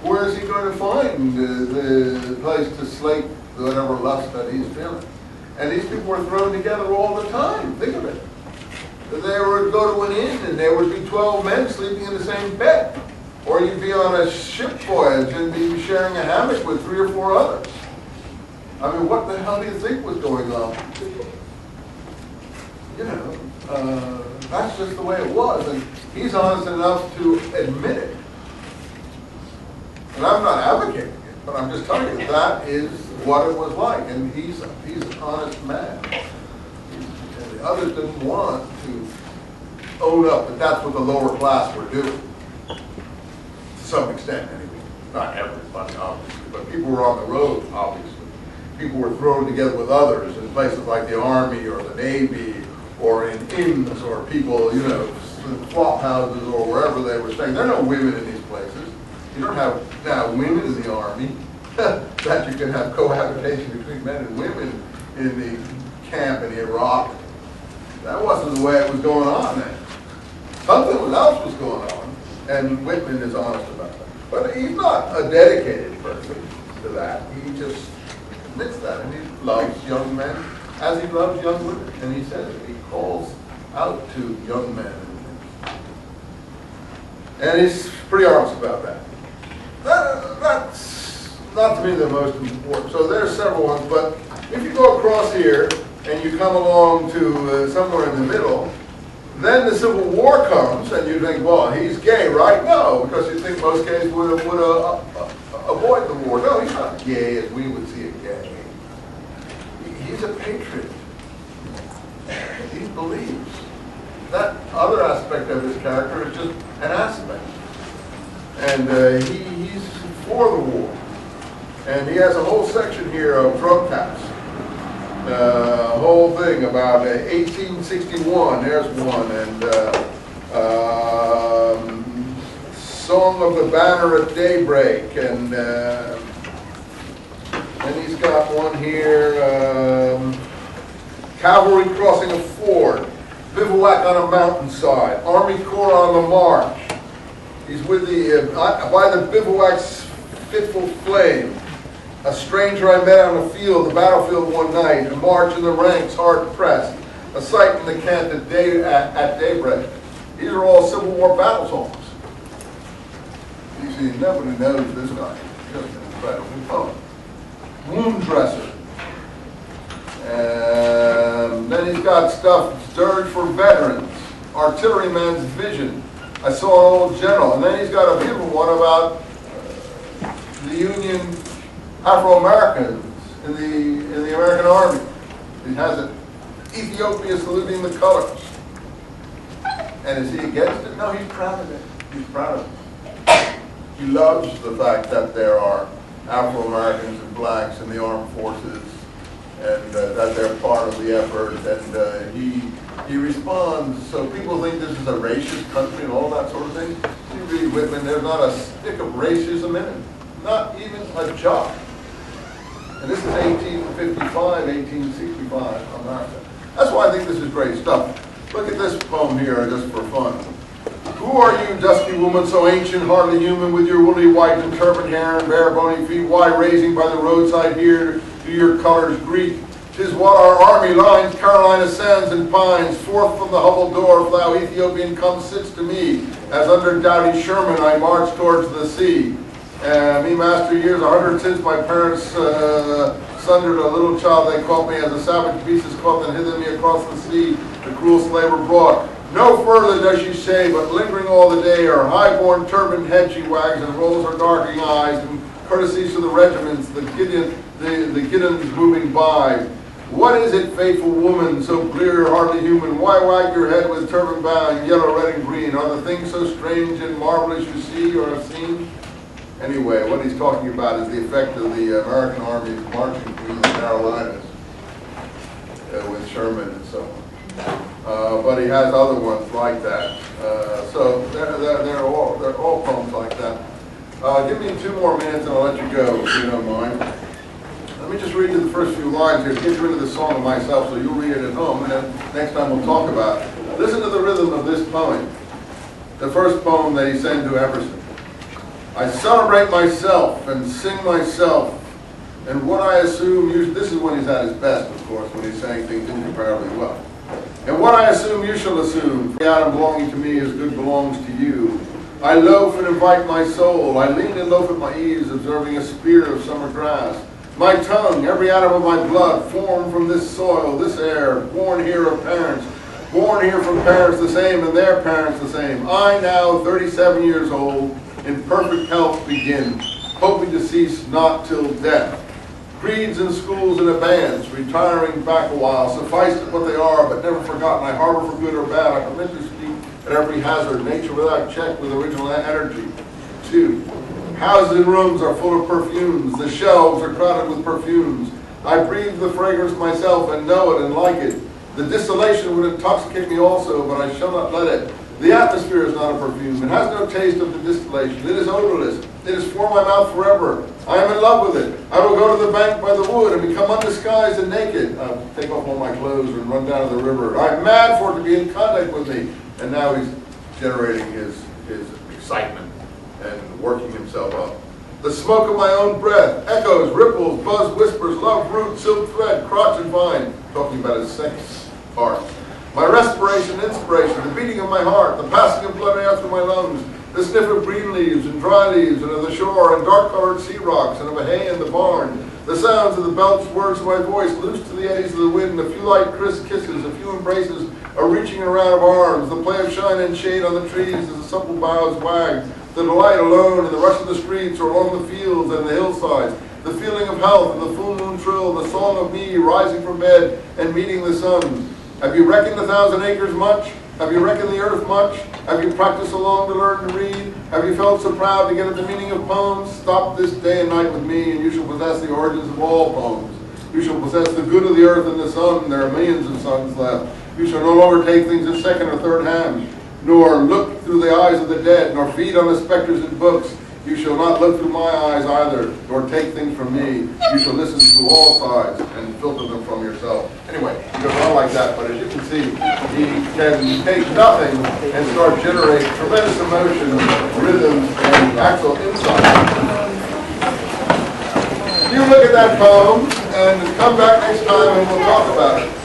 where is he going to find the place to slake whatever lust that he's feeling? And these people were thrown together all the time. Think of it. They would go to an inn and there would be 12 men sleeping in the same bed. Or you'd be on a ship voyage and be sharing a hammock with 3 or 4 others. I mean, what the hell do you think was going on? You know, that's just the way it was. And he's honest enough to admit it. And I'm not advocating it, but I'm just telling you that is what it was like. And he's an honest man. And the others didn't want to own up that that's what the lower class were doing. To some extent, anyway. Not everybody, obviously, but people were on the road, obviously. People were thrown together with others in places like the Army or the Navy or in inns or people, you know, in flop houses or wherever they were staying. There are no women in these places. You don't have now women in the Army that you can have cohabitation between men and women in the camp in Iraq. That wasn't the way it was going on then. Something else was going on, and Whitman is honest about that. But he's not a dedicated person to that. He just admits that, and he loves young men as he loves young women. And he says it. He calls out to young men. And he's pretty honest about that. That's not to me the most important. So there's several ones, but if you go across here and you come along to somewhere in the middle, then the Civil War comes and you think, well, he's gay, right? No, because you think most gays would avoid the war. No, he's not gay as we would see a gay. He's a patriot. He believes. That other aspect of his character is just an aspect. And he's for the war. And he has a whole section here of drum taps. A whole thing about 1861, there's one, and Song of the Banner at Daybreak, and then he's got one here, Cavalry crossing a ford, bivouac on a mountainside, Army Corps on the march. He's with the, by the bivouac's fitful flame. A stranger I met on the field, the battlefield one night, a march in the ranks hard pressed, a sight in the camp at daybreak. These are all Civil War battle songs. You see, nobody knows this guy. Just an incredible poem. Wound dresser. And then he's got stuff, Dirge for Veterans, Artilleryman's Vision. I saw an old general. And then he's got a beautiful one about the Union Afro-Americans in the American Army. He has it. Ethiopia saluting the colors. And is he against it? No, he's proud of it. He's proud of it. He loves the fact that there are Afro-Americans and blacks in the armed forces and that they're part of the effort. And he responds, so people think this is a racist country and all that sort of thing. You read Whitman, there's not a stick of racism in it. Not even a jot. And this is 1855, 1865 America. That's why I think this is great stuff. Look at this poem here, just for fun. Who are you, dusky woman, so ancient, hardly human, with your woolly white and turban hair and bare bony feet? Why raising by the roadside here do your colors greet? 'Tis what our army lines, Carolina sands and pines, forth from the hovel door, if thou Ethiopian come sits to me, as under doughty Sherman I march towards the sea. Me master years 100 since my parents sundered a little child, they caught me as a savage beast is caught and hither me across the sea, the cruel slaver brought. No further does she say, but lingering all the day, her high-born turban head she wags and rolls her darkening eyes, and courtesies to the regiments, the giddens moving by. What is it, faithful woman, so clear, hardly human? Why wag your head with turban bound, yellow, red, and green? Are the things so strange and marvelous you see or have seen? Anyway, what he's talking about is the effect of the American armies marching through the Carolinas with Sherman and so on. But he has other ones like that. So they're all poems like that. Give me 2 more minutes and I'll let you go, if you don't mind. Let me just read you the first few lines here, get rid of the song myself so you'll read it at home, and then next time we'll talk about it. Listen to the rhythm of this poem, the first poem that he sent to Emerson. I celebrate myself and sing myself. And what I assume, this is when he's at his best, of course, when he's saying things incomparably well. And what I assume you shall assume, for the atom belonging to me as good belongs to you. I loaf and invite my soul. I lean and loaf at my ease, observing a spear of summer grass. My tongue, every atom of my blood, formed from this soil, this air, born here of parents, born here from parents the same and their parents the same. I now, 37 years old, in perfect health begin, hoping to cease not till death. Creeds and schools and abeyance, retiring back a while, suffice it what they are, but never forgotten. I harbor for good or bad. I permit to speak at every hazard, nature without check with original energy. 2. Houses and rooms are full of perfumes. The shelves are crowded with perfumes. I breathe the fragrance myself and know it and like it. The distillation would intoxicate me also, but I shall not let it. The atmosphere is not a perfume. It has no taste of the distillation. It is odorless. It is for my mouth forever. I am in love with it. I will go to the bank by the wood and become undisguised and naked. I'll take off all my clothes and run down to the river. I'm mad for it to be in contact with me. And now he's generating his excitement and working himself up. The smoke of my own breath, echoes, ripples, buzz, whispers, love, root, silk thread, crotch, and vine. Talking about his sex parts. My respiration, inspiration, the beating of my heart, the passing of blood air through my lungs, the sniff of green leaves and dry leaves and of the shore and dark-colored sea rocks and of a hay in the barn, the sounds of the belched words of my voice loose to the eddies of the wind, a few light crisp kisses, a few embraces, a reaching around of arms, the play of shine and shade on the trees as the supple boughs wag, the delight alone in the rush of the streets or along the fields and the hillsides, the feeling of health and the full moon trill, the song of me rising from bed and meeting the sun. Have you reckoned 1,000 acres much? Have you reckoned the earth much? Have you practiced so long to learn to read? Have you felt so proud to get at the meaning of poems? Stop this day and night with me, and you shall possess the origins of all poems. You shall possess the good of the earth and the sun. There are millions of suns left. You shall no longer take things in second or third hand, nor look through the eyes of the dead, nor feed on the specters in books. You shall not look through my eyes either, nor take things from me. You shall listen to all sides and filter them from yourself. Anyway, he goes on like that, but as you can see, he can take nothing and start generating tremendous emotion, rhythm, and actual insight. You look at that poem and come back next time and we'll talk about it.